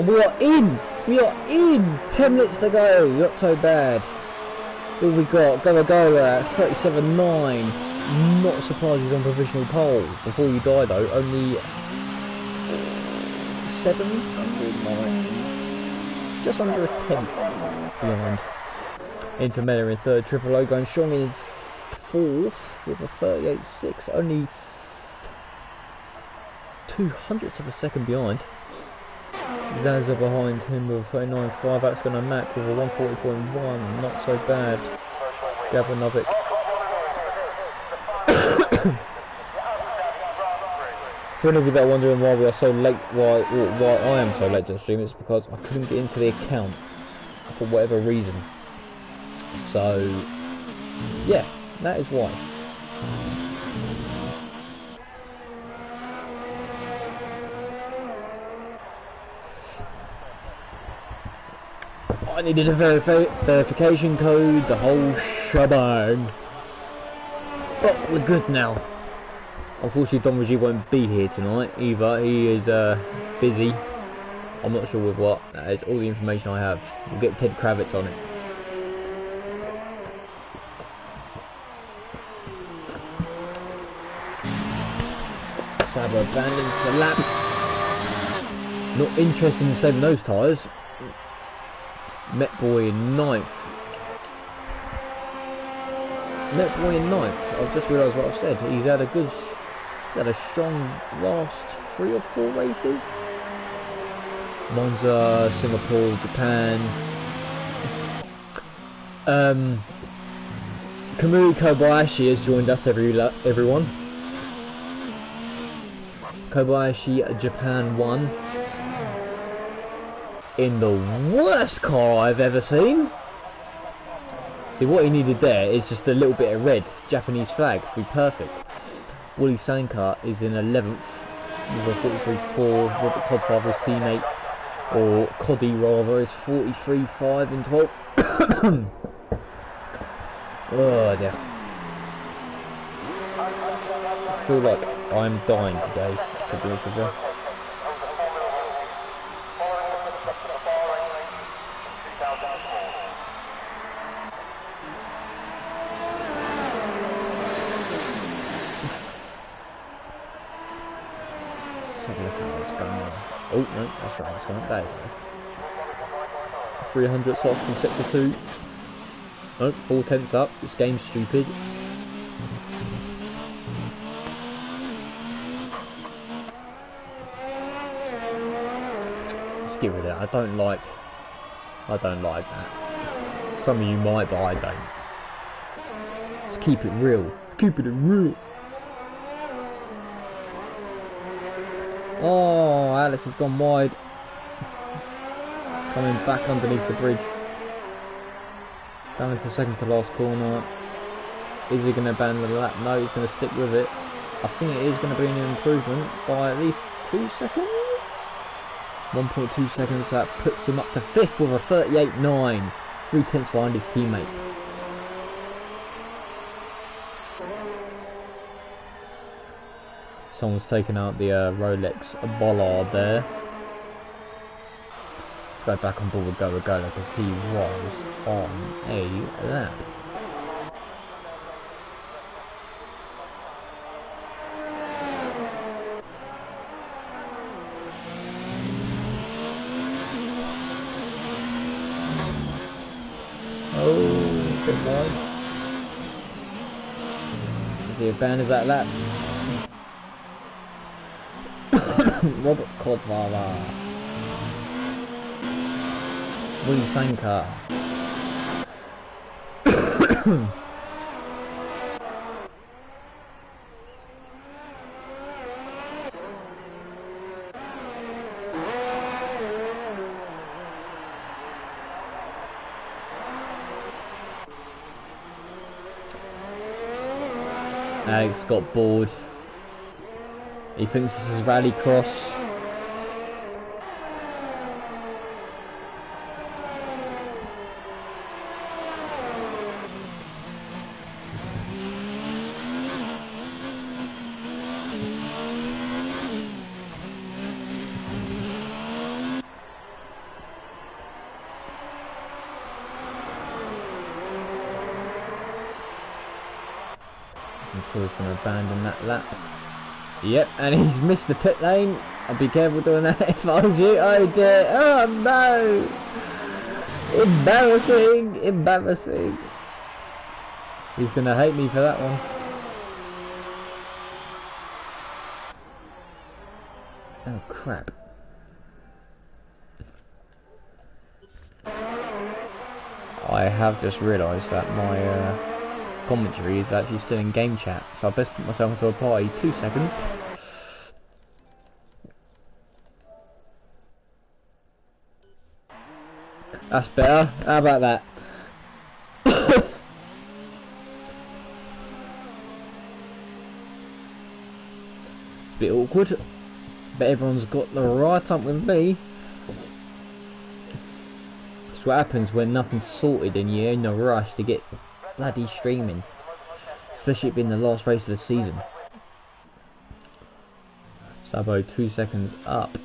We are in! We are in! 10 minutes to go. Not so bad. Who have we got? Gavra at 37.9. Not surprised he's on provisional pole. Before you die though, only 709. Just under a tenth behind. Intermediate in third, Triple O going strong in fourth with a 38.6. Only 0.02 of a second behind. Zaza behind him with a 39.5. That's going to Mac with a 140.1. Not so bad. Gavra Racing. For any of you that are wondering why we are so late, why I am so late to the stream, it's because I couldn't get into the account for whatever reason. So, yeah, that is why. I needed a verification code, the whole shebang. But we're good now. Unfortunately, Don Reggie won't be here tonight either. He is busy. I'm not sure with what. That is all the information I have. We'll get Ted Kravitz on it. Sabo abandons the lap. Not interested in saving those tyres. Met Boy in 9th. Met Boy in 9th. I've just realised what I've said. He's had a good, a strong last 3 or 4 races. Monza, Singapore, Japan. Kamui Kobayashi has joined us, everyone. Kobayashi, Japan 1. In the worst car I've ever seen. See, what he needed there is just a little bit of red Japanese flag to be perfect. Willie Sankar is in 11th with a 43.4. Robert Codfather's teammate, or Coddy rather, is 43.5 in 12th. Oh dear. I feel like I'm dying today, to be honest with you. Oh no, that's right, that's right, that is nice. 300 off from sector 2. Oh, 4 tenths up, this game's stupid. Let's get rid of that. I don't like that. Some of you might, but I don't. Let's keep it real. Keep it real. Oh, Alex has gone wide. Coming back underneath the bridge. Down into second to last corner. Is he going to abandon the lap? No, he's going to stick with it. I think it is going to be an improvement by at least 2 seconds. 1.2 seconds. That puts him up to 5th with a 38.9. 3 tenths behind his teammate. Someone's taken out the Rolex bollard there. Let's go back on board with Gavra because he was on a lap. Oh, good boy. He abandons that lap. Robert Codvala. Willie Sankar. Alex got bored. He thinks this is Rallycross. sure he's going to abandon that lap. Yep, and he's missed the pit lane. I'd be careful doing that if I was you. Oh dear, oh no! Embarrassing, embarrassing. He's going to hate me for that one. Oh crap. I have just realised that my commentary is actually still in game chat, so I best put myself into a party. 2 seconds. That's better. How about that? Bit awkward, but everyone's got the right up with me. That's what happens when nothing's sorted and you're in a rush to get bloody streaming, especially it being the last race of the season. Sabo 2 seconds up.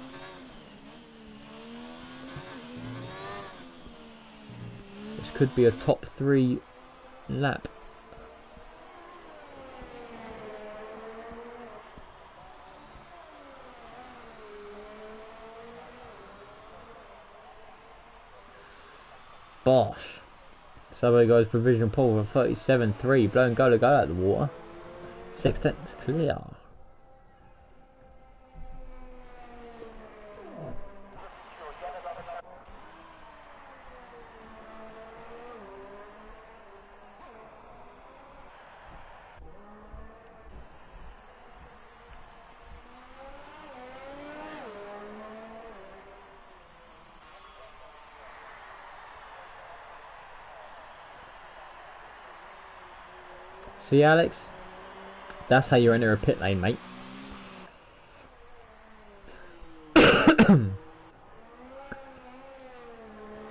This could be a top 3 lap. Bosh. Sabo goes provisional pole for 37.3. Blow and go to go out of the water. 6th clear. See, Alex? That's how you enter a pit lane, mate.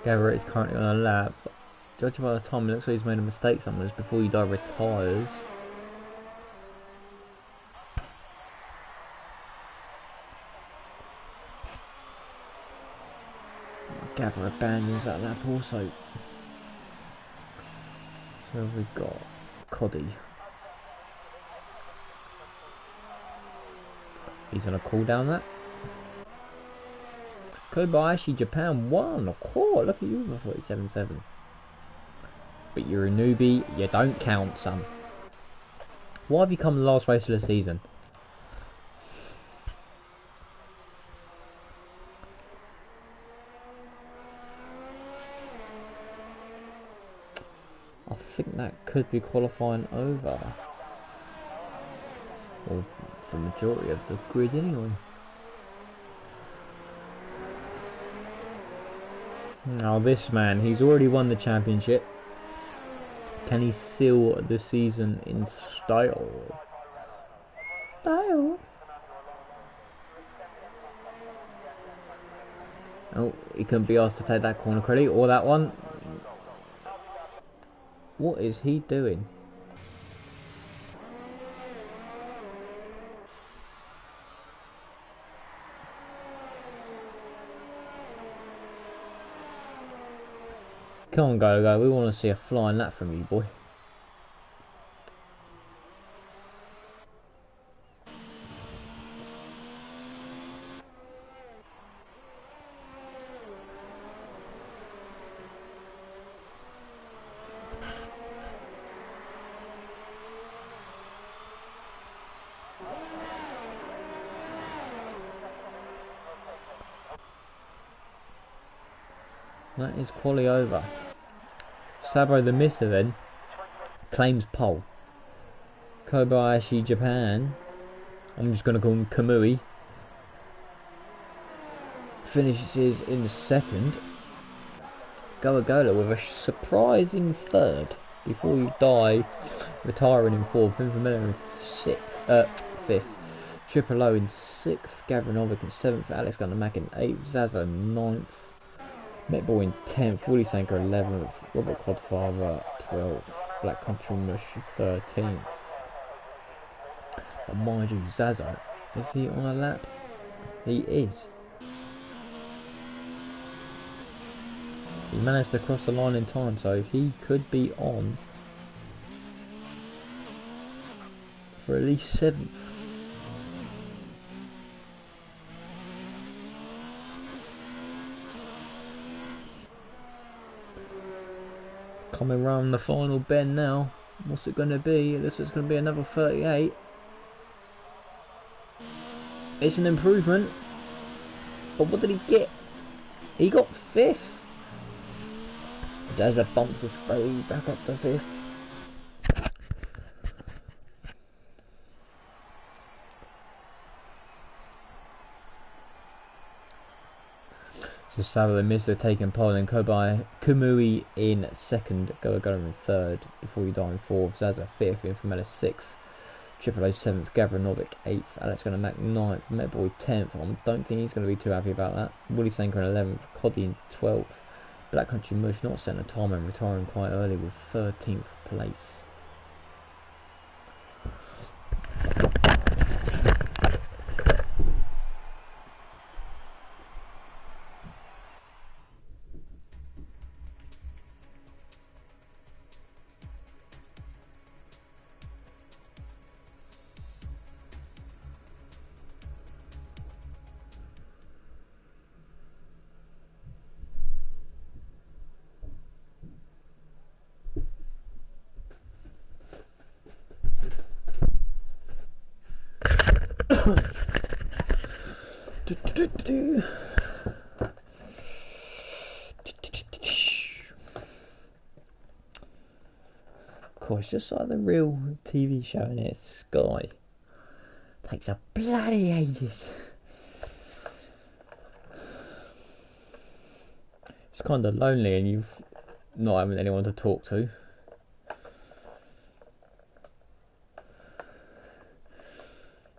Gavra is currently on a lap. Judging by the time, it looks like he's made a mistake somewhere before Yuda retires. Gavra abandons that lap also. So we've got Coddy. He's on a cool down that. Kobayashi Japan won. Oh, look at you for 47.7. But you're a newbie. You don't count, son. Why have you come the last race of the season? I think that could be qualifying over. Or for the majority of the grid anyway. Now this man, he's already won the championship. Can he seal the season in style? Style? Oh, he couldn't be asked to take that corner credit or that one. What is he doing? Come on, go. We want to see a flying lap from you, boy. That is quali over. Sabo the Mister then claims pole. Kobayashi Japan, I'm just going to call him Kamui, finishes in the second. Goagola with a surprising third before you die, retiring in fourth. Infamilla in fifth. Triple O in sixth. Gavra Novick in seventh. Alex Gundermack in eighth. Zaza ninth. Metball in 10th, Willie Sanker 11th, Robert Codfather 12th, Black Country Mush 13th. But mind you, Zaza, is he on a lap? He is. He managed to cross the line in time, so he could be on for at least 7th. Coming round the final bend now. What's it going to be? This is going to be another 38. It's an improvement. But what did he get? He got 5th. Zaza bumps his way back up to 5th. So Sabo Mister taking pole and Kobai Kumui in 2nd, Goa in 3rd, before you die in 4th, Zaza 5th, Infamela 6th, Triple O 7th, Gavra Novik 8th, Alex going to make 9th, Metboy 10th. I don't think he's going to be too happy about that. Willie Sanker in 11th, Coddy in 12th, Black Country Mush not setting a time and retiring quite early with 13th place. Of course, just like the real TV show in it, Sky takes a bloody ages. It's kind of lonely and you've not having anyone to talk to.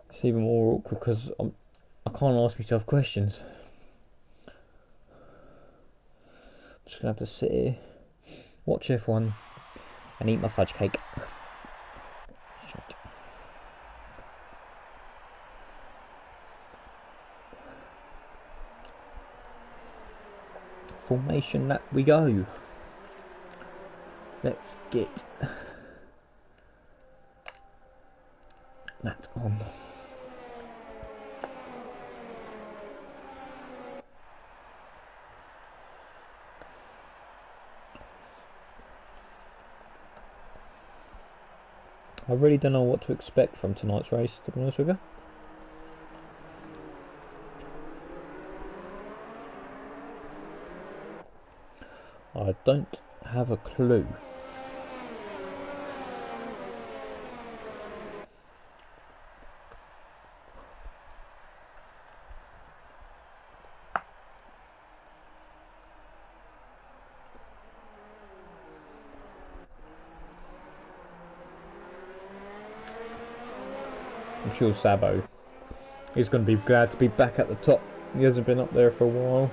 It's even more awkward because I can't ask myself questions. I'm just gonna have to sit here, watch F1 and eat my fudge cake. Shit. Formation lap we go. Let's get that on. I really don't know what to expect from tonight's race, to be honest with you. I don't have a clue. I'm sure Sabo is going to be glad to be back at the top. He hasn't been up there for a while.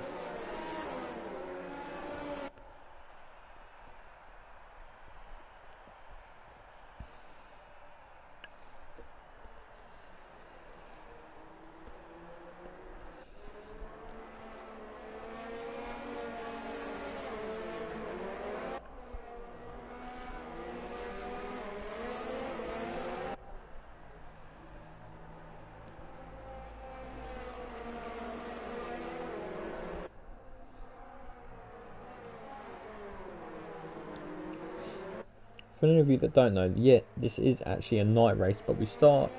For any of you that don't know, yeah, this is actually a night race, but we start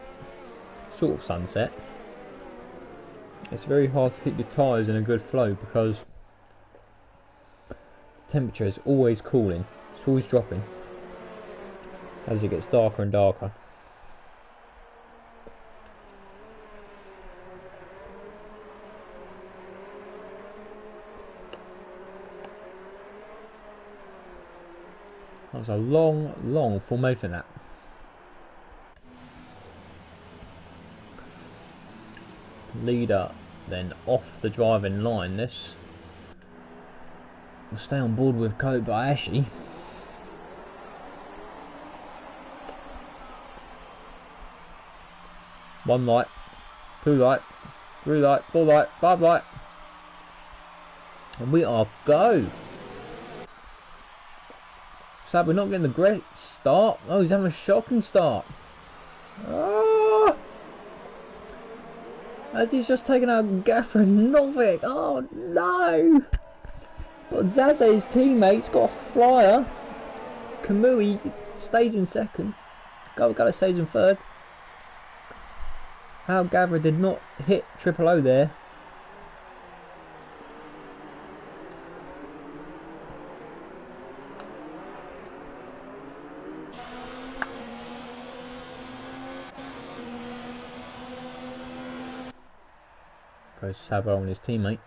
sort of sunset. It's very hard to keep your tyres in a good flow because the temperature is always cooling, it's always dropping as it gets darker and darker. That was a long formation lap. Leader then off the driving line. This will stay on board with Kobayashi. One light, two light, three light, four light, five light, and we are go. So we're not getting the great start. Oh, he's having a shocking start. Oh! As he's just taken out Gavra Novik. Oh no! But Zaze's teammate's got a flyer. Kamui stays in second. Gala stays in third. How Gavra did not hit Triple O there. Goes Sabo and his teammate.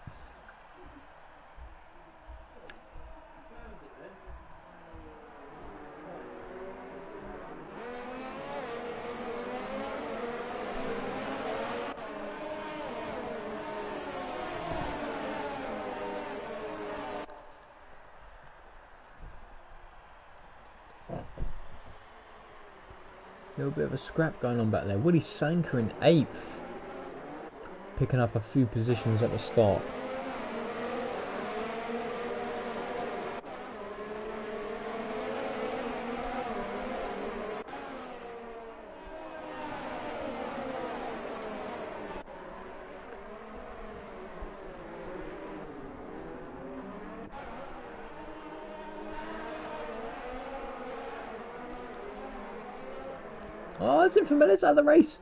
A little bit of a scrap going on back there. Willie Sanker in 8th. Picking up a few positions at the start. Oh, it's Emirates out of the race.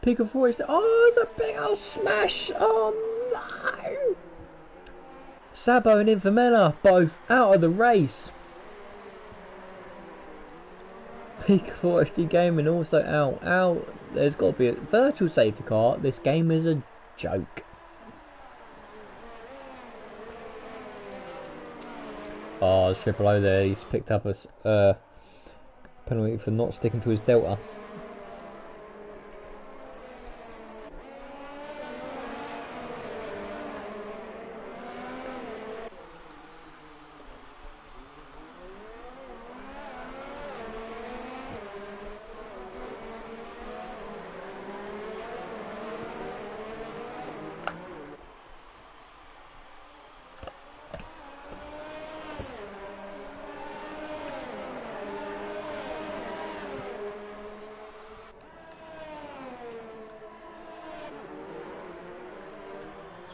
Peak of Forest. Oh, it's a big old smash. Oh no. Sabo and Infamela both out of the race. Peak of Forest Gaming also out. There's got to be a virtual safety car. This game is a joke. Oh, it's Triple O there. He's picked up a penalty for not sticking to his delta.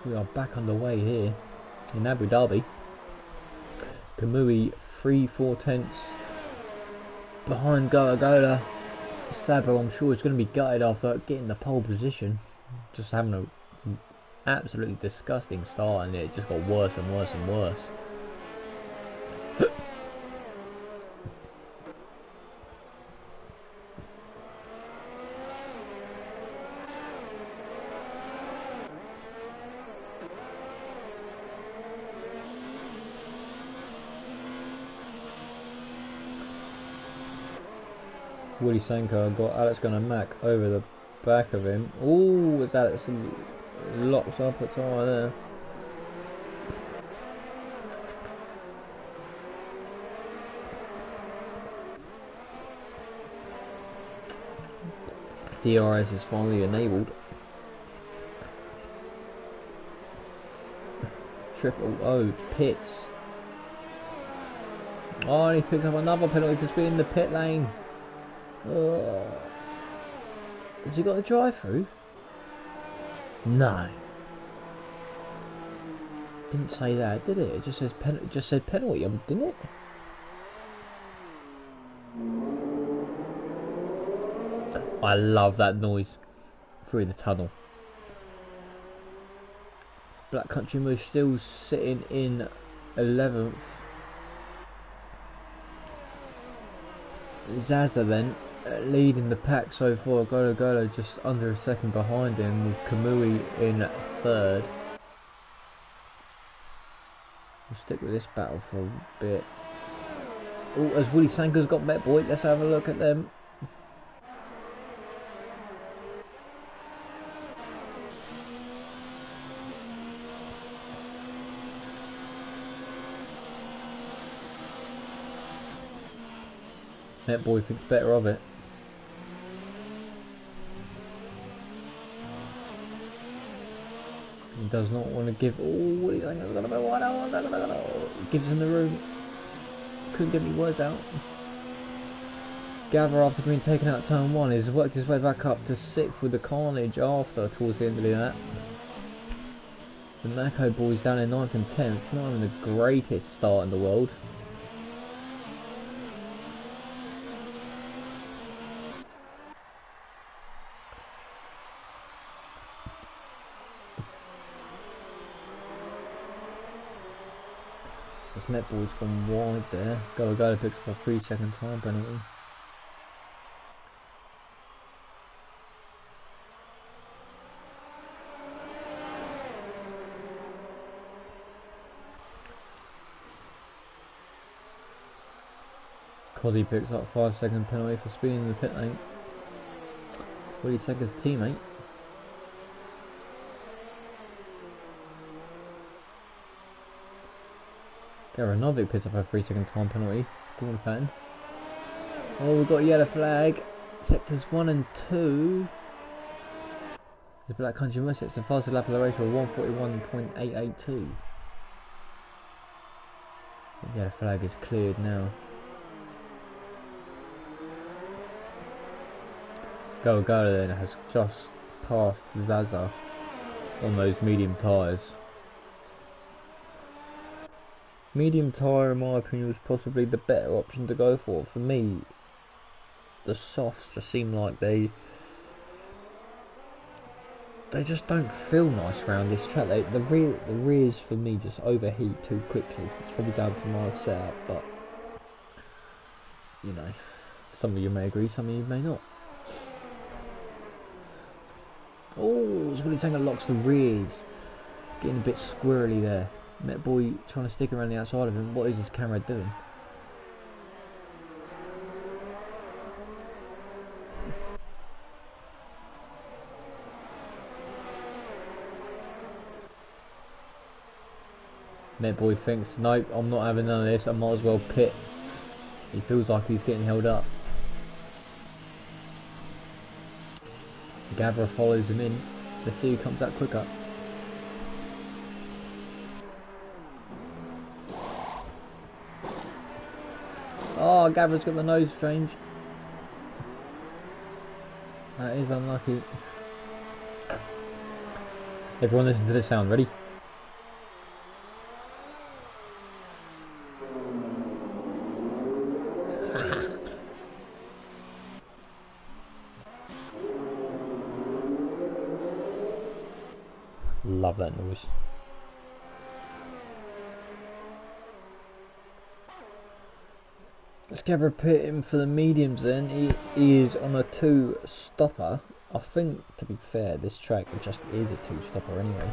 We are back underway here in Abu Dhabi. Kamui 3/4 behind Gola. Sabo, I'm sure, is going to be gutted after getting the pole position. Just having an absolutely disgusting start, and it just got worse and worse and worse. Willie Sanko got Alex Gunnar Mack over the back of him. Oh, as Alex locks up a tyre there. DRS is finally enabled. Triple O pits. Oh, and he picks up another penalty for speeding the pit lane. Has he got the drive-through? No. Didn't say that, did it? It just says said penalty, didn't it? I love that noise through the tunnel. Black Country Moose still sitting in 11th. Zaza then leading the pack so far. Gola just under a second behind him, with Kamui in 3rd. We'll stick with this battle for a bit. Oh, as Willie Sanko's got Met Boy, let's have a look at them. Met Boy thinks better of it. He does not want to give. Oh, he's going to be wide out. Gives him the room. Couldn't get any words out. Gavra, after being taken out of turn 1, has worked his way back up to 6th with the carnage after towards the end of that. The Mako boys down in 9th and 10th, not having the greatest start in the world. This Met ball's gone wide there. Go picks up a 3-second time penalty. Coddy picks up 5-second penalty for speeding in the pit lane. Willie Seger's teammate. Garanovic picks up a 3-second time penalty. Corner pattern. Oh, we've got a yellow flag. Sectors 1 and 2. The Black Country West sets the fastest lap of the race with 141.882. The yellow flag is cleared now. Go then has just passed Zaza on those medium tyres. Medium tyre, in my opinion, was possibly the better option to go for. For me, the softs just seem like they just don't feel nice around this track. The rears for me just overheat too quickly. It's probably down to my setup, but you know, some of you may agree, some of you may not. Oh, it's really saying it locks the rears. Getting a bit squirrely there. Met boy trying to stick around the outside of him. What is this camera doing? Met boy thinks, nope, I'm not having none of this. I might as well pit. He feels like he's getting held up. Gavra follows him in. Let's see who comes out quicker. Oh, Gavra's got the nose change. That is unlucky. Everyone listen to this sound, ready? Love that noise. Let's Gavra pit him for the mediums then. He is on a 2-stopper. I think, to be fair, this track just is a 2-stopper anyway.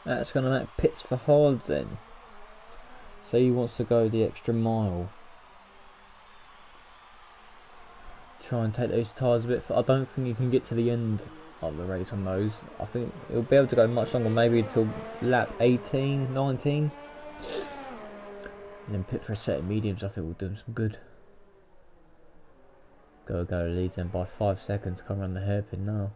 That's going to make pits for Hards then. So he wants to go the extra mile. Try and take those tyres a bit. I don't think he can get to the end of the race on those. I think he'll be able to go much longer, maybe until lap 18, 19. And then pit for a set of mediums. I think will do him some good. Go leads them by 5 seconds. Come around the hairpin now.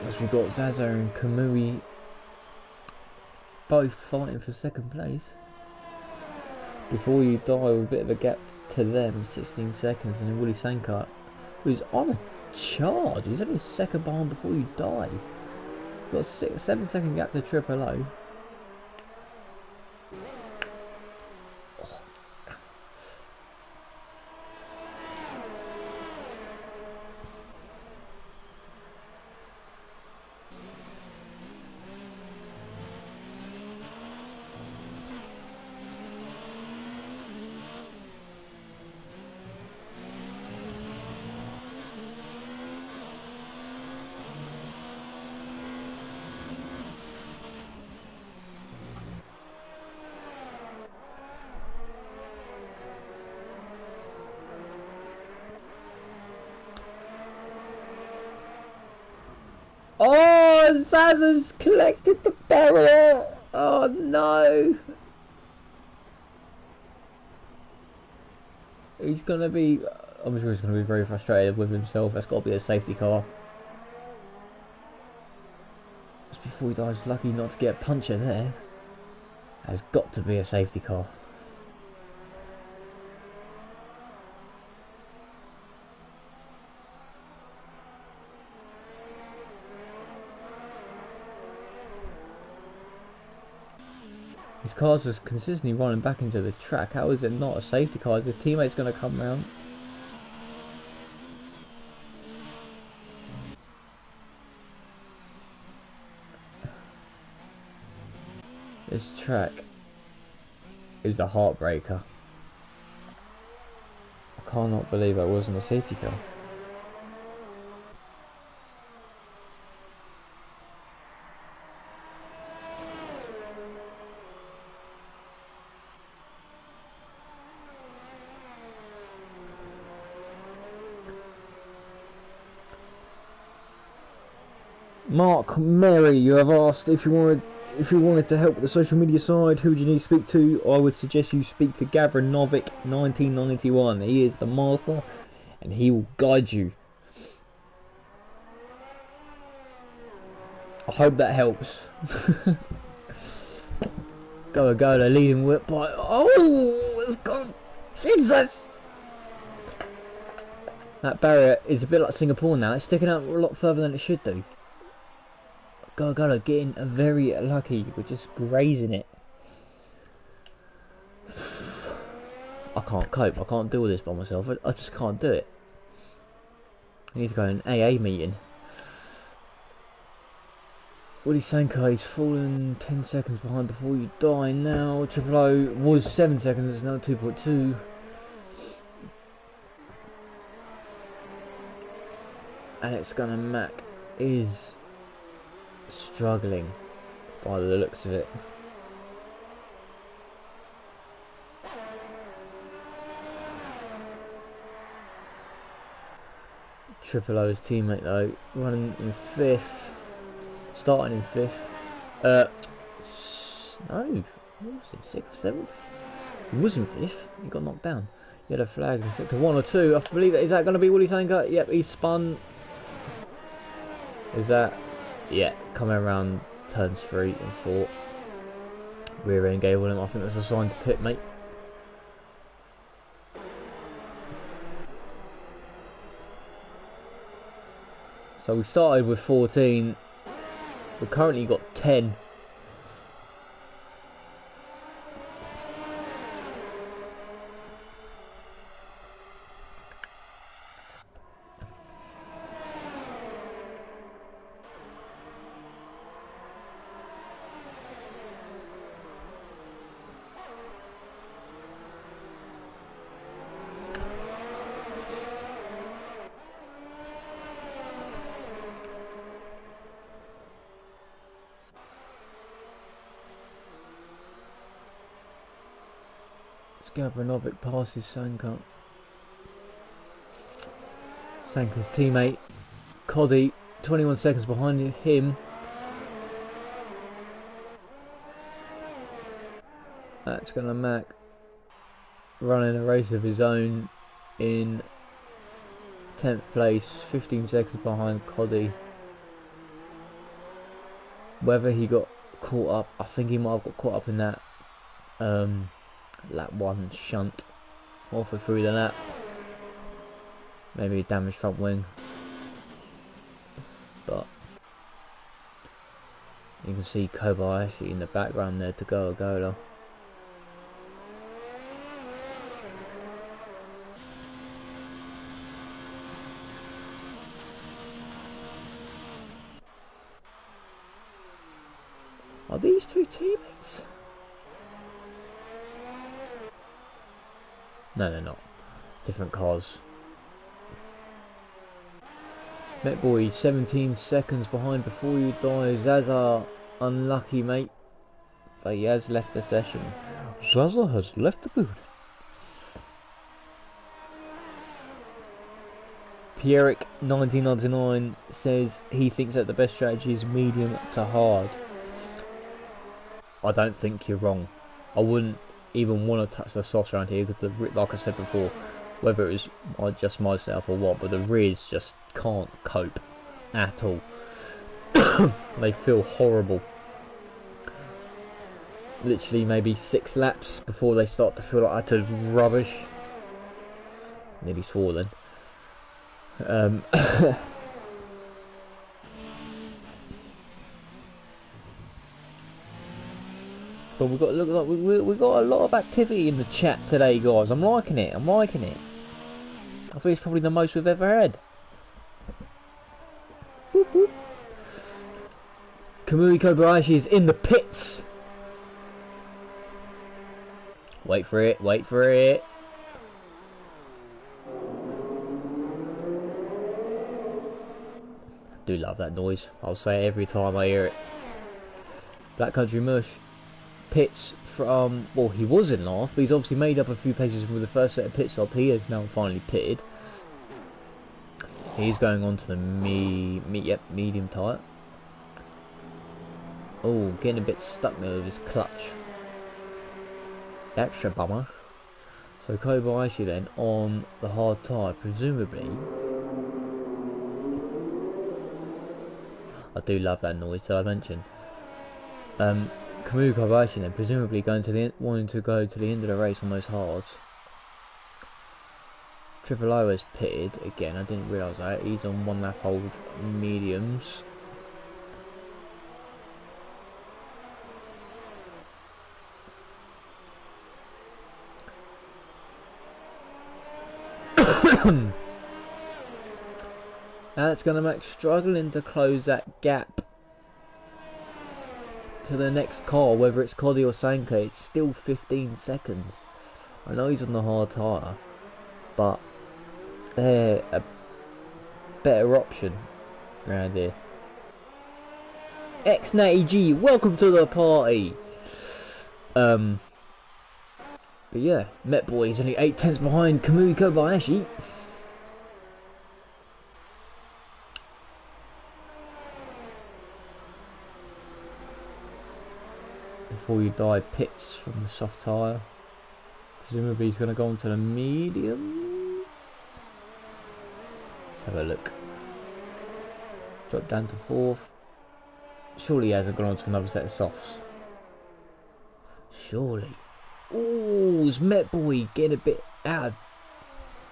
As we've got Zaza and Kamui both fighting for second place. Before You Die with a bit of a gap to them, 16 seconds, and then Willie Sankart, who's on a charge. He's only a second behind Before You Die. He's got a 7-second gap to Triple O. Zaza's collected the barrier. Oh no. He's gonna be, I'm sure he's gonna be very frustrated with himself. That's got to be a safety car. Just before he dies, lucky not to get a puncher there. Has got to be a safety car. His car's just consistently running back into the track. How is it not a safety car? Is his teammate's going to come round? This track is a heartbreaker. I cannot believe it wasn't a safety car. Mark Mary, you have asked if you wanted to help with the social media side, who do you need to speak to? I would suggest you speak to Gavra Racing 1991. He is the master and he will guide you. I hope that helps. Go, the leading whip by, oh, it's gone, Jesus! That barrier is a bit like Singapore now. It's sticking out a lot further than it should do. Go, getting very lucky. We're just grazing it. I can't cope. I can't do all this by myself. I just can't do it. I need to go to an AA meeting. Willie Sanko, he's fallen 10 seconds behind before you die now. Triple O was 7 seconds, it's now 2.2. Alex Gunner Mac is struggling by the looks of it. Triple O's teammate though, running in 5th, starting in 5th. No, what was it, 6th, 7th? He was in 5th, he got knocked down. He had a flag in sector 1 or 2, I believe. Is that going to be Willie Sanko? Yep, he's spun. Is that? Yeah, coming around turns 3 and 4. Rear end gave on him. I think that's a sign to pit, mate. So we started with 14. We've currently got 10. Gavranovic passes Sanko. Sanko's teammate Coddy 21 seconds behind him. That's gonna Mac running a race of his own in 10th place, 15 seconds behind Coddy. Whether he got caught up, I think he might have got caught up in that lap 1 shunt halfway through the lap. Maybe a damaged front wing, but you can see Kobayashi in the background there to go Gola. Are these two teammates? No, they're not. Different cars. Metboy 17 seconds behind before you die. Zaza, unlucky mate. But he has left the session. Zaza has left the booth. Pierrick 1999 says he thinks that the best strategy is medium to hard. I don't think you're wrong. I wouldn't even want to touch the softs around here because, like I said before, whether it was just my setup or what, but the rears just can't cope at all. They feel horrible. Literally maybe 6 laps before they start to feel like utter rubbish. Nearly swore then. But we've got, look like we've got a lot of activity in the chat today, guys. I'm liking it. I'm liking it. I think it's probably the most we've ever had. Boop, boop. Kamui Kobayashi is in the pits. Wait for it. Wait for it. I do love that noise. I'll say it every time I hear it. Black Country Mush pits from, well, he was in last, but he's obviously made up a few places with the first set of pit stop. He has now finally pitted. He's going on to the medium tyre. Oh, getting a bit stuck there with his clutch. Extra bummer. So Kobayashi then on the hard tyre, presumably. I do love that noise that I mentioned. Kamui Kobayashi then presumably wanting to go to the end of the race on those hards. Triple O has pitted again. I didn't realise that. He's on 1 lap old mediums. That's going to make struggling to close that gap to the next car, whether it's Coddy or Sanka. It's still 15 seconds. I know he's on the hard tyre, but they're a better option around here. X90G, welcome to the party. But yeah, Met Boy is only 8/10 behind Kamui Kobayashi. Before you die, pits from the soft tyre. Presumably he's going to go on to the mediums. Let's have a look. Drop down to 4th. Surely he hasn't gone on to another set of softs. Surely. Ooh, is Met Boy getting a bit out of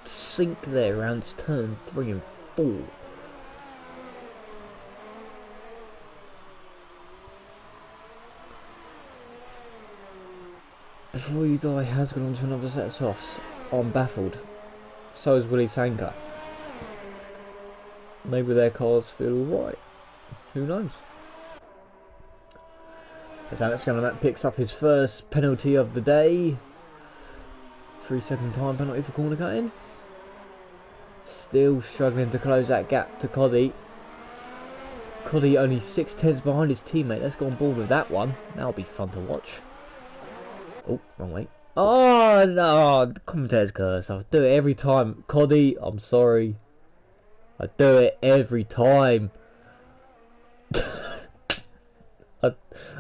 sync there around turn 3 and 4. Before You Die has gone on to another set of softs. I'm baffled. So is Willie Tanker. Maybe their cars feel alright. Who knows? As Alex Gallagher picks up his first penalty of the day. 3-second time penalty for corner cutting. Still struggling to close that gap to Coddy. Coddy only 6/10 behind his teammate. Let's go on board with that one. That'll be fun to watch. Oh, wrong way. Oh no, the commentator's curse. I do it every time. Coddy, I'm sorry. I do it every time.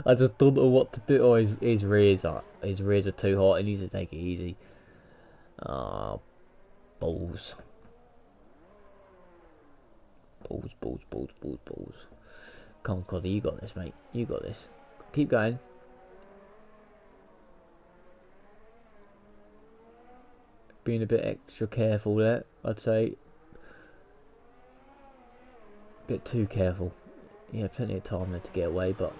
I just don't know what to do. Oh, his rears are too hot. He needs to take it easy. Ah, balls. Balls. Come on, Coddy, you got this, mate. You got this. Keep going. Being a bit extra careful there, I'd say. A bit too careful. Yeah, plenty of time there to get away, but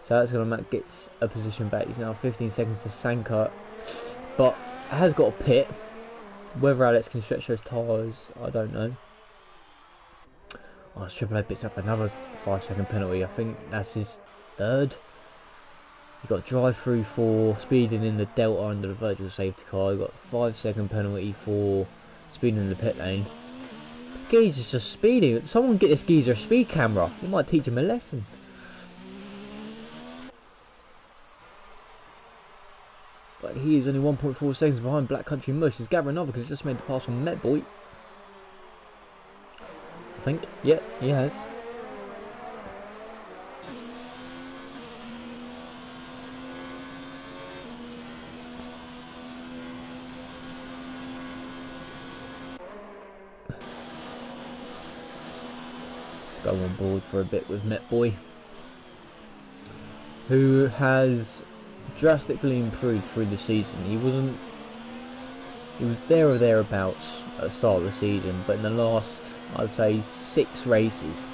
so that's going to get a position back. He's now 15 seconds to Sanka, but has got a pit. Whether Alex can stretch those tyres, I don't know. Oh, Triple A picks up another 5-second penalty. I think that's his 3rd. You've got drive through for speeding in the Delta under the virtual safety car. You've got 5-second penalty for speeding in the pit lane. Geezer's just speeding. Someone get this geezer a speed camera. You might teach him a lesson. But he is only 1.4 seconds behind Black Country Mush. Is Gavra Racing because he just made the pass on Met Boy. think. Yeah, he has. Let's go on board for a bit with Met Boy, who has drastically improved through the season. He was there or thereabouts at the start of the season, but in the last, I'd say, 6 races,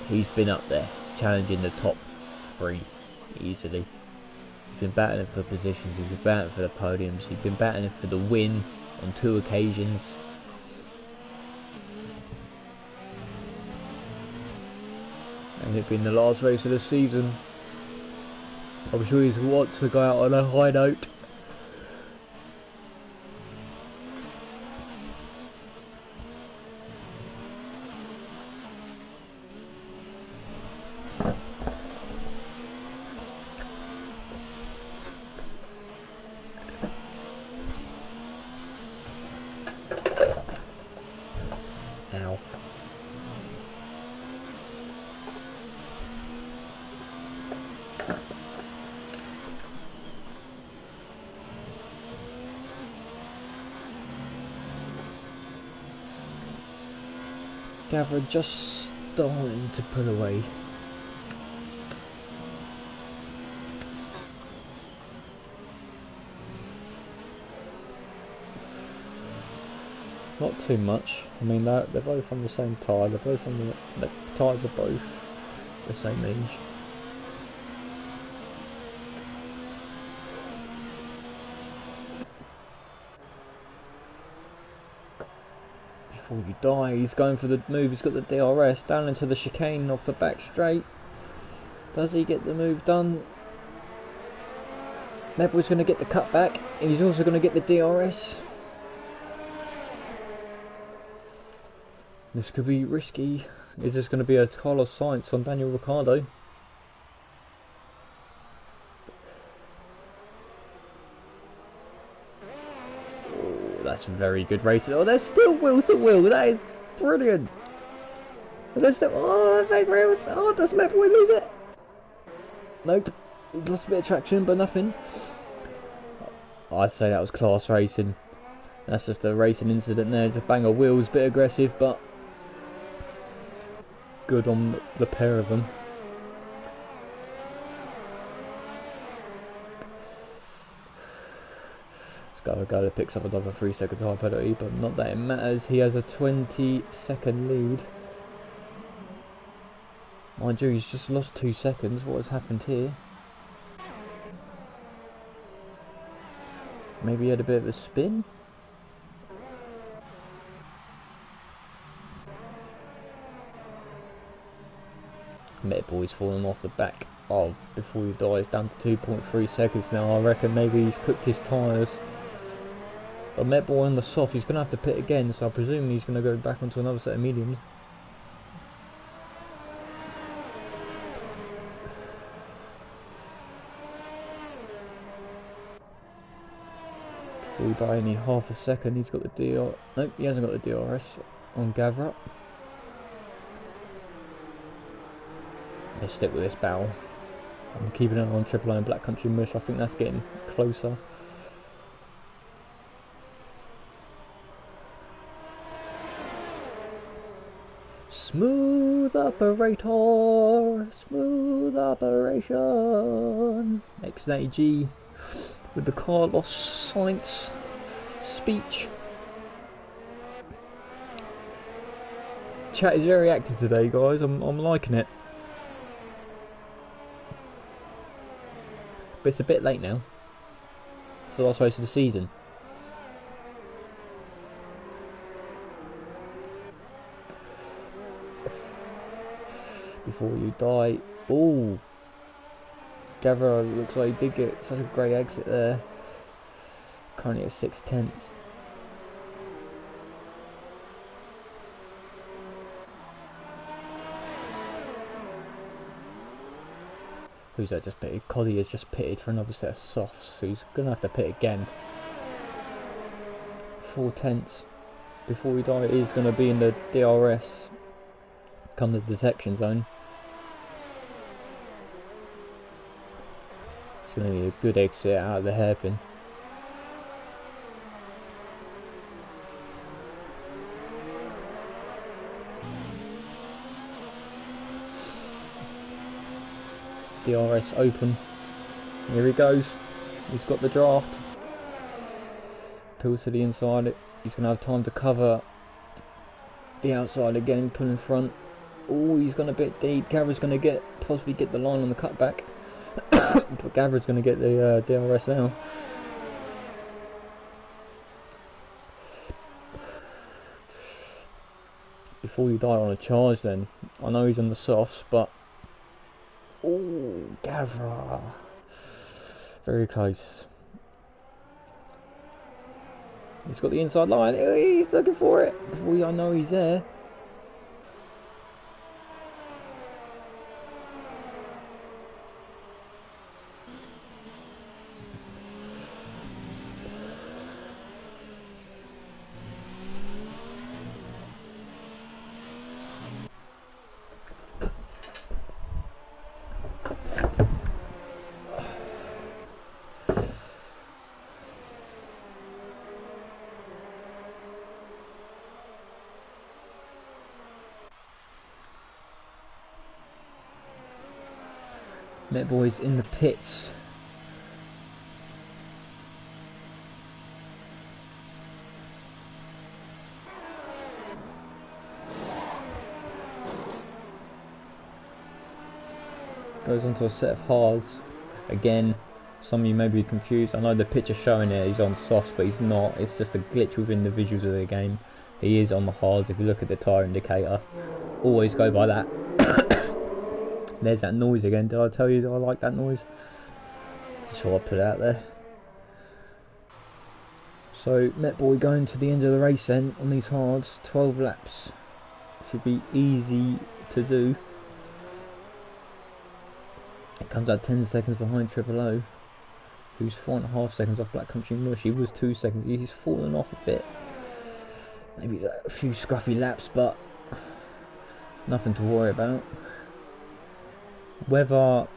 he's been up there, challenging the top 3 easily. He's been battling for positions, he's been battling for the podiums, he's been battling for the win on 2 occasions. And it being the last race of the season, I'm sure he wants to go out on a high note. Ow. Gavra just starting to pull away. Not too much. I mean, they're both on the same tyre. They're both on the tyres are both the same age. Before you die, he's going for the move. He's got the DRS down into the chicane off the back straight. Does he get the move done? Medboy's going to get the cutback, and he's also going to get the DRS. This could be risky. Is this going to be a Carlos Sainz on Daniel Ricciardo? Oh, that's very good racing. Oh, they're still wheel to wheel. That is brilliant. They're still. Oh, fake rails. Oh, does Medboy lose it? Nope. He lost a bit of traction, but nothing. I'd say that was class racing. That's just a racing incident there. Just bang of wheels, bit aggressive, but good on the pair of them. Scaragala picks up another 3-second time penalty, but not that it matters. He has a 20-second lead. Mind you, he's just lost 2 seconds. What has happened here? Maybe he had a bit of a spin? Medboy's falling off the back of Before He Dies, down to 2.3 seconds now. I reckon maybe he's cooked his tyres. But Medboy on the soft, he's going to have to pit again, so I presume he's going to go back onto another set of mediums. Before He Dies, only half a second. He's got the DR. Nope, he hasn't got the DRS on Gavra. Let's stick with this battle. I'm keeping it on Triple O and Black Country Mush. I think that's getting closer. Smooth operator, smooth operation. XNAG with the Carlos Sainz speech. Chat is very active today, guys. I'm liking it. But it's a bit late now. It's the last race of the season. Before You Die. Oh, Gavra looks like he did get such a great exit there. Currently at 6/10. Who's that just pitted? Coddy has just pitted for another set of softs, so he's going to have to pit again. 4/10. before we die is going to be in the DRS, come the detection zone. It's going to be a good exit out of the hairpin. DRS open. Here he goes. He's got the draft. Pulls to the inside. He's going to have time to cover the outside again, pull in front. Oh, he's gone a bit deep. Gavra's going to possibly get the line on the cutback. But Gavra's going to get the DRS now. Before you die on a charge then. I know he's on the softs, but... Oh, Gavra. Very close. He's got the inside line. He's looking for it. Before I know he's there. Met boys in the pits. Goes onto a set of hards. Again, some of you may be confused. I know the picture showing it, he's on softs, but he's not. It's just a glitch within the visuals of the game. He is on the hards. If you look at the tyre indicator, always go by that. There's that noise again. Did I tell you that I like that noise? Just thought I'd put it out there. So, Met Boy going to the end of the race then on these hards. 12 laps. Should be easy to do. It comes out 10 seconds behind Triple O, who's 4.5 seconds off Black Country Mush. He was 2 seconds. He's fallen off a bit. Maybe a few scruffy laps, but nothing to worry about. Whether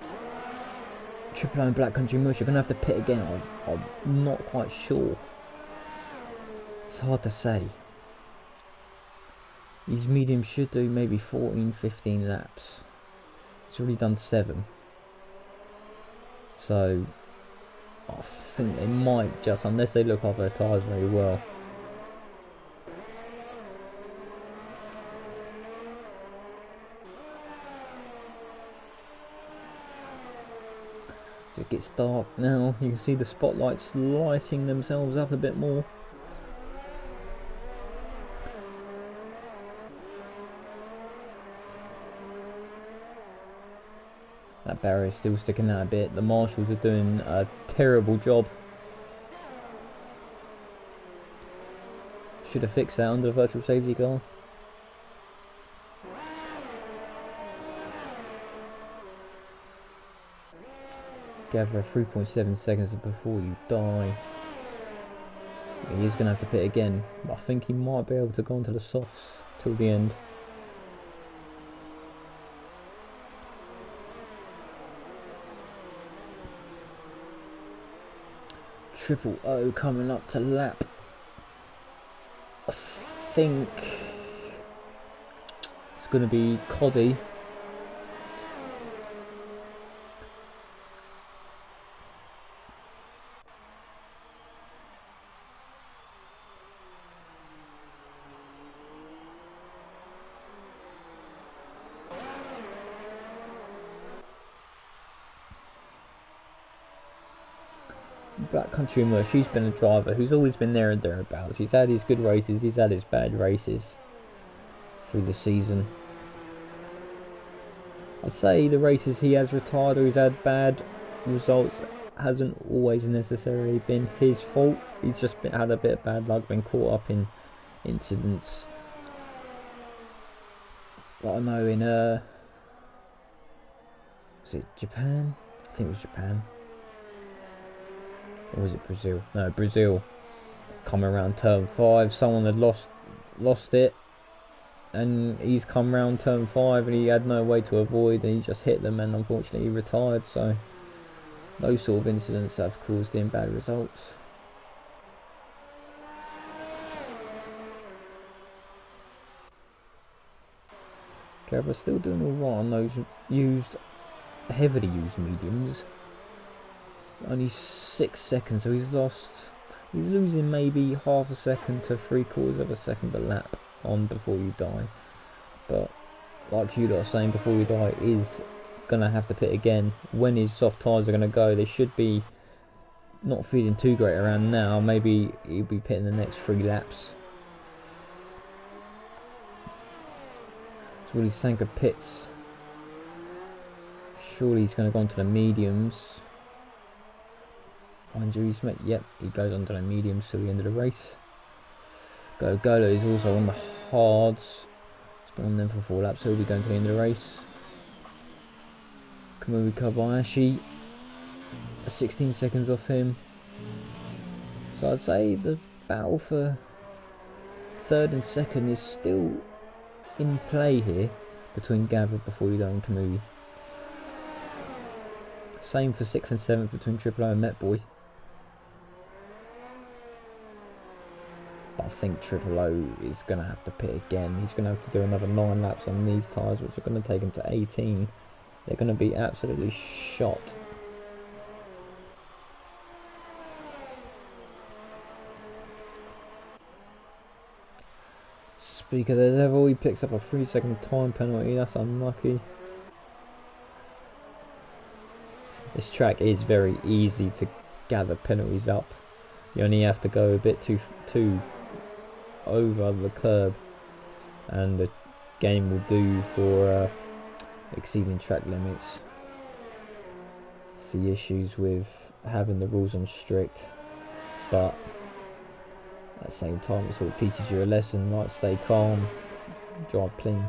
Triple O and Black Country Mush are going to have to pit again, I'm not quite sure. It's hard to say. These mediums should do maybe 14-15 laps. He's already done 7. So I think they might just, unless they look after their tyres very well. As it gets dark now, you can see the spotlights lighting themselves up a bit more. That barrier's still sticking out a bit. The marshals are doing a terrible job. Should have fixed that under the virtual safety car. Gavra 3.7 seconds before you die. He is going to have to pit again. But I think he might be able to go onto the softs till the end. Triple O coming up to lap. I think it's going to be Coddy. Black Country Mush, he's been a driver who's always been there and thereabouts. He's had his good races, he's had his bad races through the season. I'd say the races he has retired or he's had bad results hasn't always necessarily been his fault. He's just had a bit of bad luck, been caught up in incidents. But I know in was it Japan? I think it was Japan. Or was it Brazil? No, Brazil. Coming around turn 5, someone had lost lost it, and he's come round turn 5 and he had no way to avoid, and he just hit them, and unfortunately he retired. So those sort of incidents have caused him bad results. Gavra still doing alright on those heavily used mediums. Only 6 seconds, so he's losing maybe half a second to 3/4 of a second a lap on Before You Die. But like you lot are saying, Before You Die is gonna have to pit again. When his soft tyres are gonna go, they should be not feeling too great around now. Maybe he'll be pitting the next 3 laps. So Willie Sanker pits. Surely he's gonna go onto the mediums. Mind you, yep, he goes onto the mediums till the end of the race. Golo is also on the hards. He's been on them for 4 laps, so he'll be going to the end of the race. Kamui Kobayashi, 16 seconds off him. So I'd say the battle for 3rd and 2nd is still in play here between Gavra, Before You Die, and Kamui. Same for 6th and 7th between Triple O and Met Boy. But I think Triple O is going to have to pit again. He's going to have to do another 9 laps on these tyres, which are going to take him to 18. They're going to be absolutely shot. Speak of the devil, he picks up a 3-second time penalty. That's unlucky. This track is very easy to gather penalties up. You only have to go a bit too over the curb, and the game will do for exceeding track limits. It's the issues with having the rules on strict, but at the same time it sort of teaches you a lesson, like stay calm, drive clean.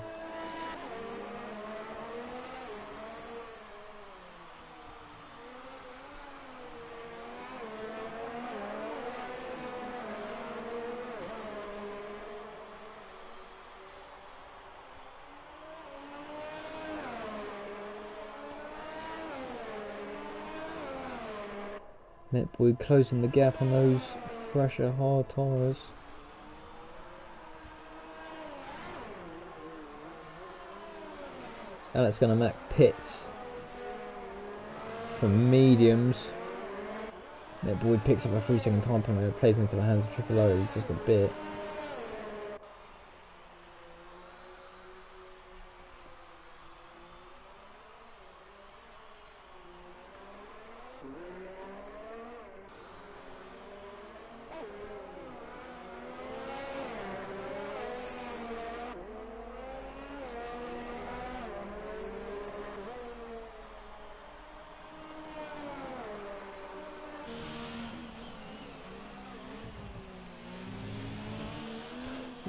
Netboy closing the gap on those fresher hard tyres. Alex gonna make pits for mediums. Netboy picks up a 3-second time penalty, it plays into the hands of Triple O just a bit.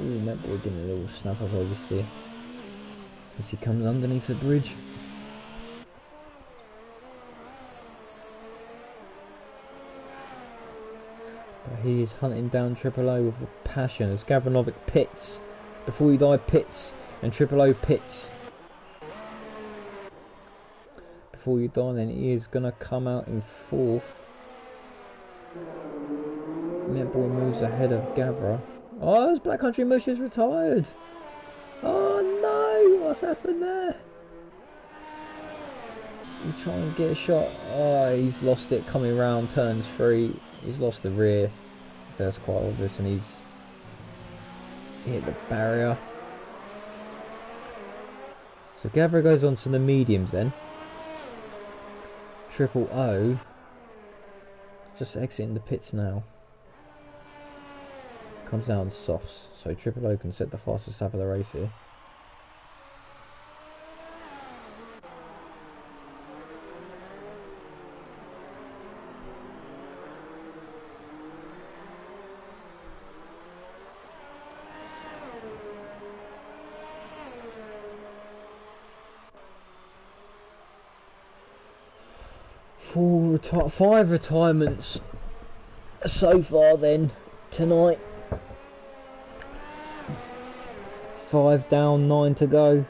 Ooh, Netboy getting a little snap of oversteer as he comes underneath the bridge. But he is hunting down Triple O with a passion as Gavranovic pits. Before You Die pits, and Triple O pits. Before You Die, then he is going to come out in 4th. Netboy moves ahead of Gavra. Oh, this Black Country Mush is retired. Oh no, what's happened there? He's trying to get a shot. Oh, he's lost it coming round turns 3. He's lost the rear. That's quite obvious, and he's hit the barrier. So Gavra goes on to the mediums then. Triple O just exiting the pits now. Comes down softs, so Triple O can set the fastest lap of the race here. Five retirements so far then tonight. 5 down, 9 to go.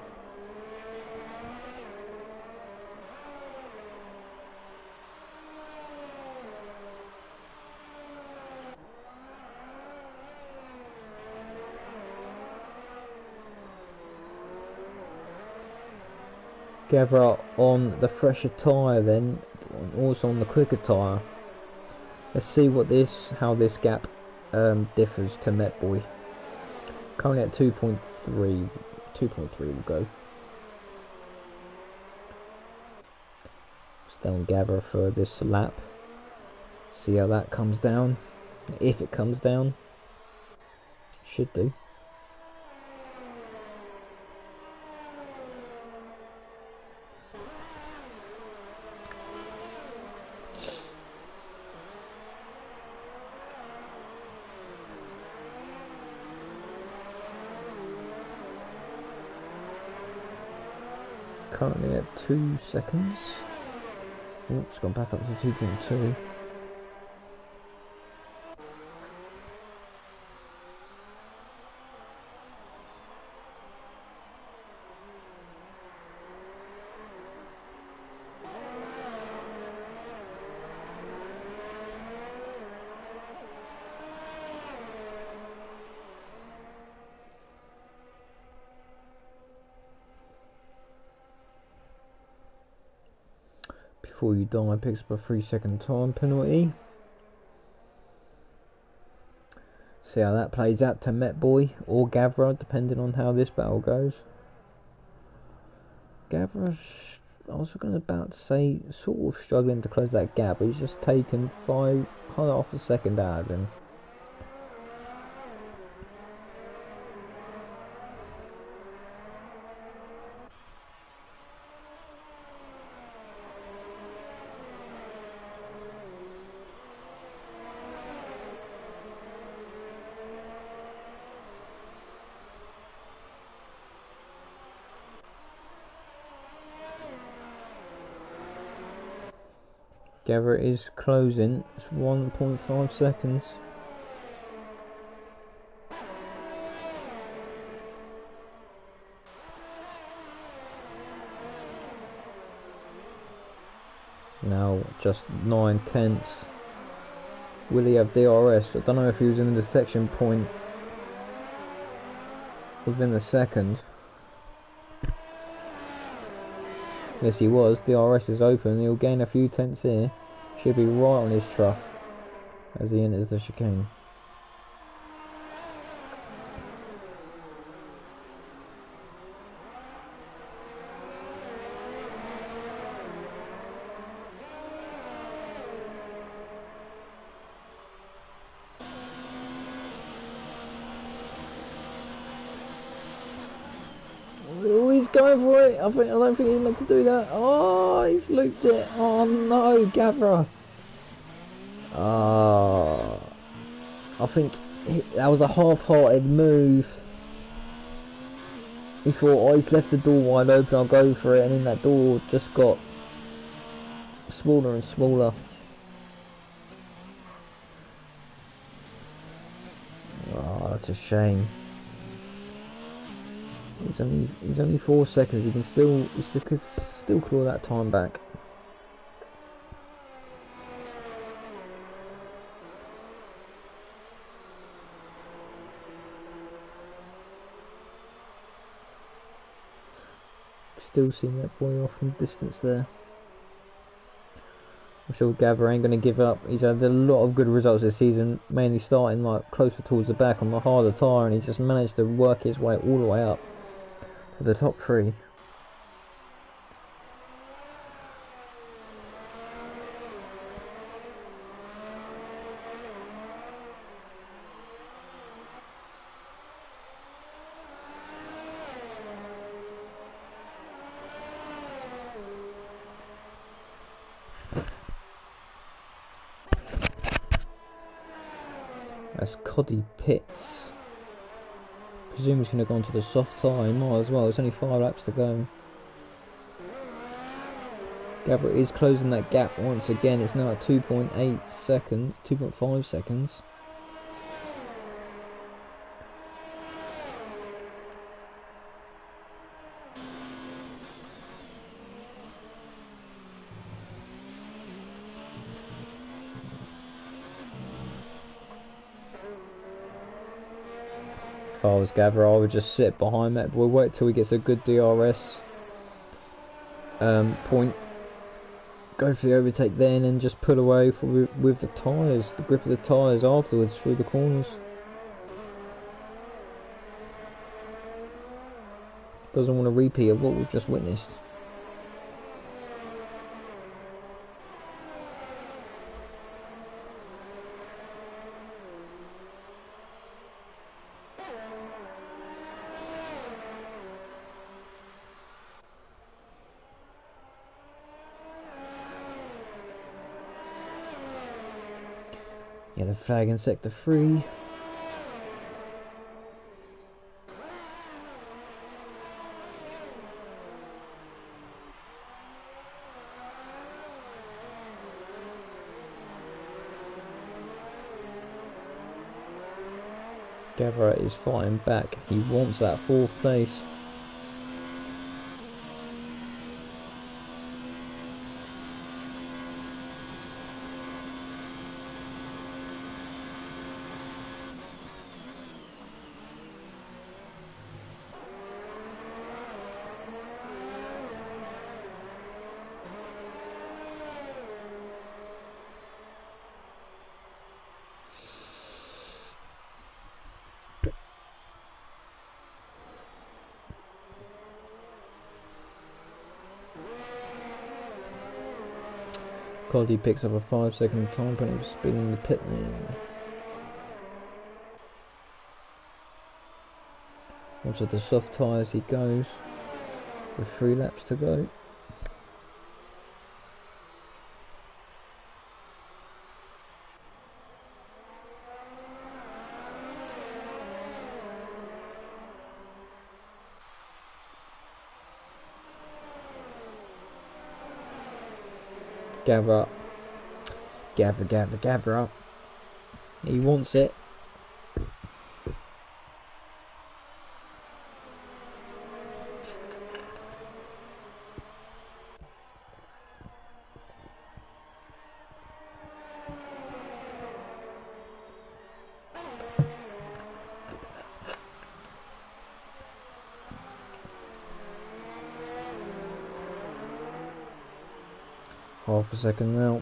Gavra on the fresher tyre then, also on the quicker tyre. Let's see how this gap differs to Met Boy. Currently at 2.3. 2.3 will go. Stay on Gavra for this lap. See how that comes down. If it comes down. Should do. Currently at 2 seconds. Oops, gone back up to 2.2. Before you die, picks up a 3-second time penalty. See how that plays out to Met Boy or Gavra, depending on how this battle goes. Gavra, I was about to say, sort of struggling to close that gap, but he's just taken half a second out of him. Gavra is closing. It's 1.5 seconds. Now just 9/10. Will he have DRS? I don't know if he was in the detection point within a second. Yes, he was. DRS is open. He'll gain a few tenths here. Should be right on his trough as he enters the chicane. Oh, he's going for it. I don't think he's meant to do that. Oh, he's looped it. Oh no, Gavra. I think that was a half-hearted move. He thought, oh, he's left the door wide open, I'll go for it, and then that door just got smaller and smaller. Oh, that's a shame. He's only 4 seconds. He can still claw that time back. Still seeing that boy off in the distance there. I'm sure Gavra ain't going to give up. He's had a lot of good results this season, mainly starting like closer towards the back on the harder tyre, and he just managed to work his way all the way up to the top 3. That's Coddy Pitts. Presume he's going to go onto the soft tyre. He might as well. It's only 5 laps to go. Gavra is closing that gap once again. It's now at 2.8 seconds, 2.5 seconds. if I was Gavra, I would just sit behind that boy, wait till he gets a good DRS point, go for the overtake then, and just pull away with the tyres, the grip of the tyres afterwards through the corners. Doesn't want a repeat of what we've just witnessed. Yellow flag in sector 3. Gavra is fighting back. He wants that 4th place. Cody picks up a 5-second time penalty for speeding the pit lane. Onto the soft tyres he goes, with 3 laps to go. Gavra. Gavra. He wants it. Half a second now.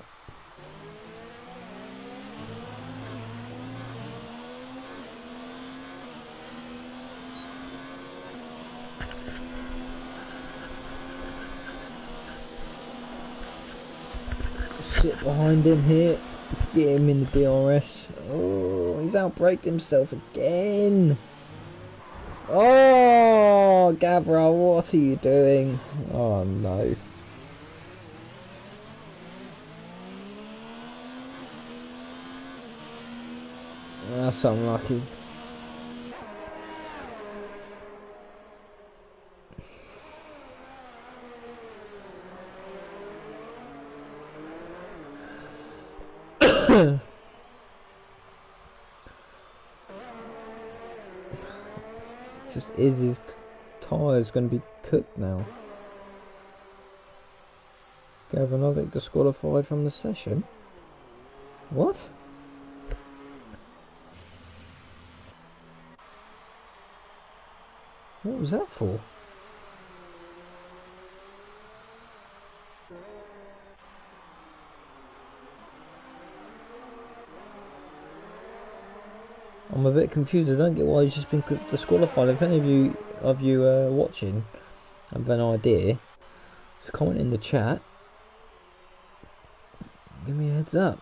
Sit behind him here. Get him in the DRS. Oh, he's outbraked himself again. Oh, Gavra, what are you doing? Oh no. That's unlucky. Just is his tyres going to be cooked now? Gavanovic disqualified from the session. What? What was that for? I'm a bit confused. I don't get why he's just been disqualified. If any of you watching have an idea, just comment in the chat. Give me a heads up.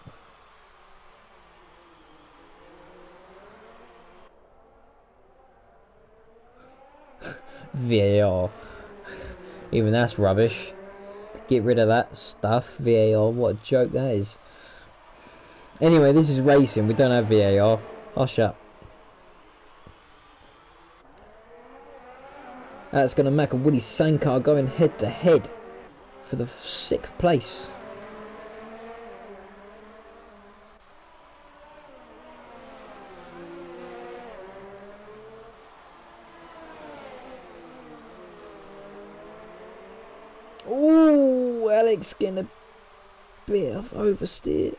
VAR. Even that's rubbish. Get rid of that stuff. VAR. What a joke that is. Anyway, this is racing. We don't have VAR. Hush up. That's going to make a Woody Sankar going head to head for the 6th place. Oh, Alex getting a bit of oversteer.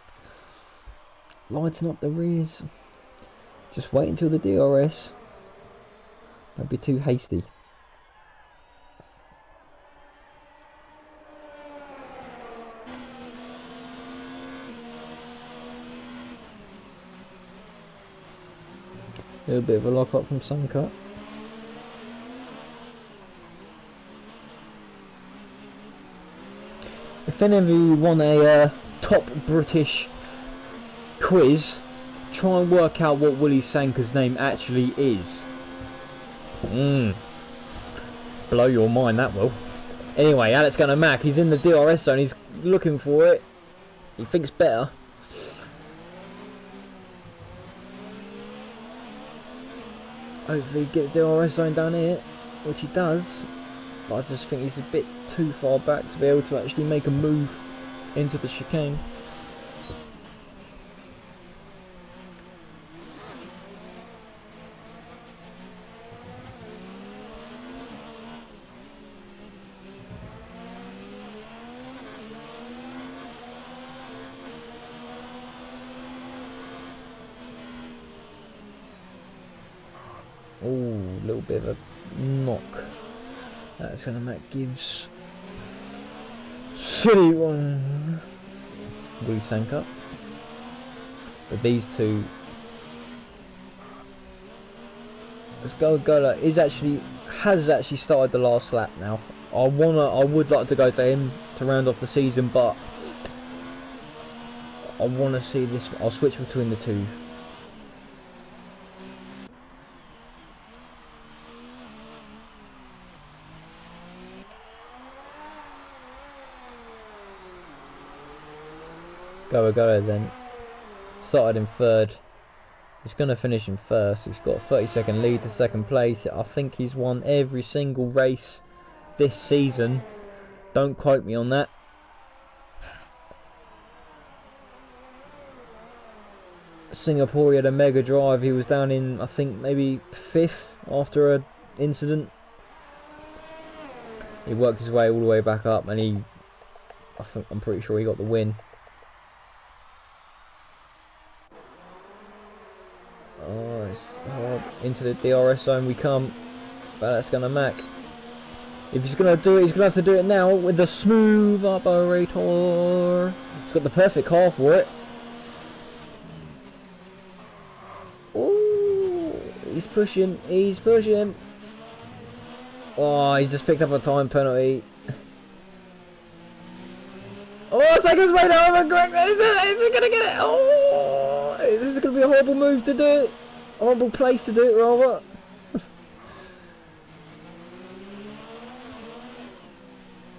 Lighting up the rears. Just wait until the DRS. Don't be too hasty. A little bit of a lock up from Suncut. If any of you want a top British quiz, try and work out what Willy Sanka's name actually is. Blow your mind, that will. Anyway, Alex Gunner Mac, he's in the DRS zone, he's looking for it. He thinks better. Hopefully get the DRS zone down here, which he does. But I just think he's a bit too far back to be able to actually make a move into the chicane. Oh, a little bit of a knock. That's gonna make gives City one. Willy Sanka. But these two, let's go. Has actually started the last lap now. I would like to go to him to round off the season, but I want to see this. I'll switch between the two. Go then. Started in third. He's going to finish in first. He's got a 30-second lead to second place. I think he's won every single race this season. Don't quote me on that. Singapore, he had a mega drive. He was down in, I think, maybe 5th after an incident. He worked his way all the way back up, and I'm pretty sure he got the win. Oh, it's hard. Into the DRS zone we come. But that's gonna Mac. If he's gonna do it, he's gonna have to do it now with the smooth operator. He's got the perfect car for it. Oh, he's pushing. He's pushing. Oh, he just picked up a time penalty. Oh, seconds way down. Correct. Is he gonna get it? Oh, this is gonna be a horrible move to do it. Horrible place to do it, rather.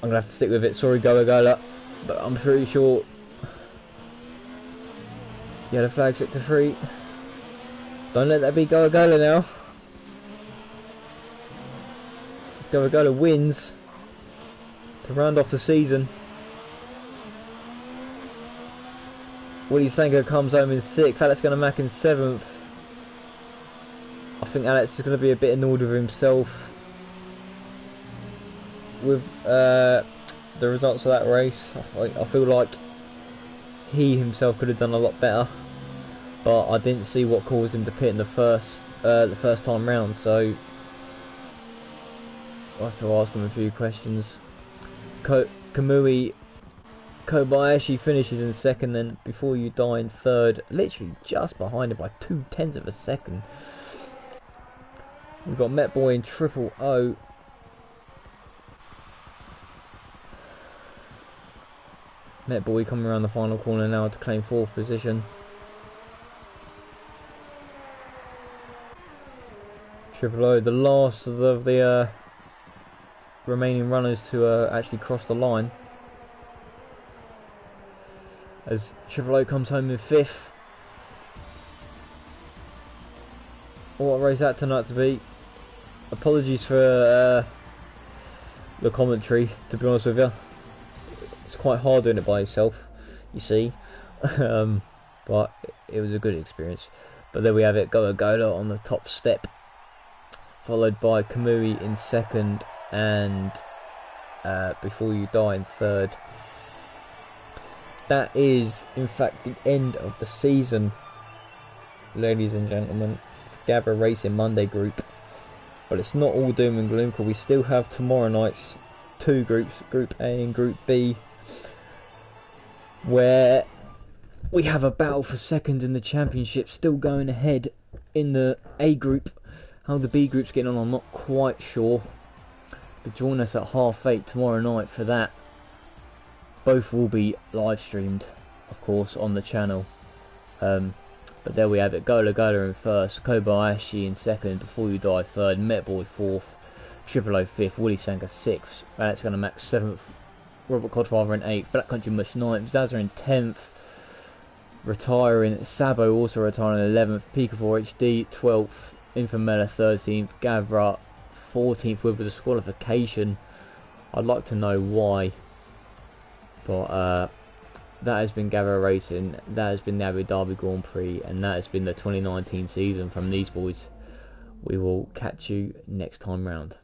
I'm gonna have to stick with it. Sorry, Gola, but I'm pretty sure. Yeah, the flag set to 3. Don't let that be Gola now. Gola wins to round off the season. Willy Sanka comes home in 6th. Alex Gunner Mac in 7th. I think Alex is going to be a bit annoyed with himself with the results of that race. I feel like he himself could have done a lot better, but I didn't see what caused him to pit in the first time round. So I'll have to ask him a few questions. Kamui Kobayashi finishes in 2nd, then Before You Die in 3rd, literally just behind him by 0.2 of a second. We've got Met Boy in 000. Met Boy coming around the final corner now to claim 4th position. Chevrolet, the last of the remaining runners to actually cross the line. As Chevrolet comes home in 5th. What a race that turned out to be. Apologies for the commentary, to be honest with you. It's quite hard doing it by yourself, you see. But it was a good experience. But there we have it, Gola on the top step. Followed by Kamui in 2nd and Before You Die in 3rd. That is, in fact, the end of the season, ladies and gentlemen. Gavra Racing Monday Group. But it's not all doom and gloom, because we still have tomorrow night's two groups, Group A and Group B, where we have a battle for second in the championship still going ahead in the A group. How the B group's getting on, I'm not quite sure. But join us at 8:30 tomorrow night for that. Both will be live streamed, of course, on the channel. But there we have it. Gola Gola in first, Kobayashi in second, Before You Die third, Metboy fourth, Triple O fifth, Willie Sanka sixth, Alex Gunner Max seventh, Robert Codfather in eighth, Black Country Mush ninth, Zazza in 10th, retiring, Sabo also retiring in 11th, Pika4 HD 12th, Infamela 13th, Gavra 14th with a disqualification. I'd like to know why. But that has been Gavra Racing, that has been the Abu Dhabi Grand Prix, and that has been the 2019 season from these boys. We will catch you next time round.